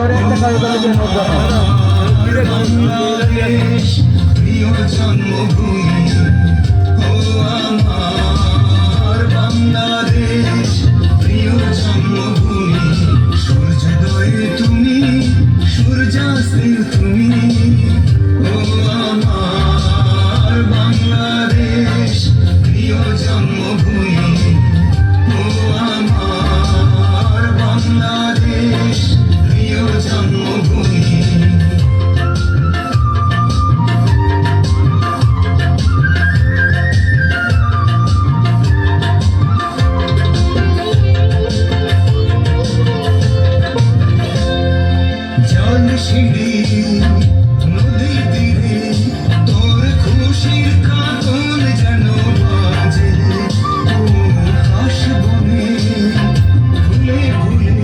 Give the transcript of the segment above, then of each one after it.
জোরে একটা কারো দিয়ে নোট বাংলাদেশ প্রিয় জন্মভূমি ও আমার বাংলাদেশ প্রিয় জন্মভূমি সূর্যোদয়ে তুমি সূর্যাস্তে তুমি ও আমার বাংলাদেশ প্রিয় জন্মভূমি ও আমার বাংলাদেশ প্রিয় জন্মভূমি সিঁড়ি নদী তীরে তোর খুশির কাকন যেন বাজে ও হাস বনে ফুলে ফুলে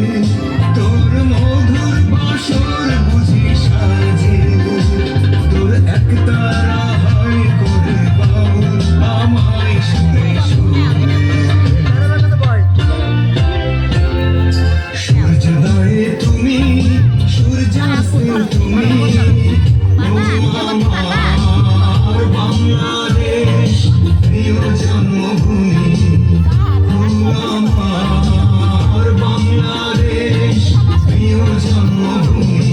তোর মধুর বাসর বুঝি সাজে তোর একতারা হয় করে বাউল আমায় শুনে শুনে সূর্যোদয়ে তুমি সূর্যাস্তে তুমি ও আমার বাংলাদেশ প্রিয় জন্মভূমি ও আমার বাংলাদেশ প্রিয় জন্মভূমি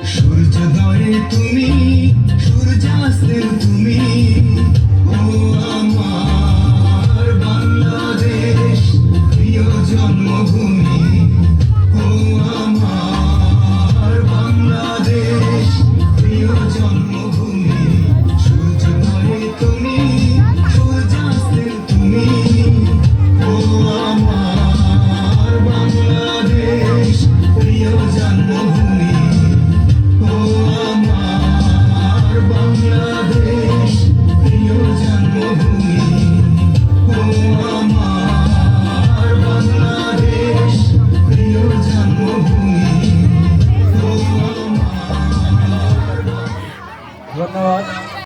সূর্যোদয়ে তুমি সূর্যাস্তে তুমি ও আমার বাংলাদেশ প্রিয় জন্মভূমি ও আমার বাংলাদেশ প্রিয় জন্মভূমি সূর্যোদয়ে তুমি সূর্যাস্তে তুমি ও আমার বাংলাদেশ প্রিয় জন্মভূমি ও আমার বাংলাদেশ প্রিয় জন্মভূমি ও আমার বাংলাদেশ প্রিয় জন্মভূমি ও আমার ধন্যবাদ।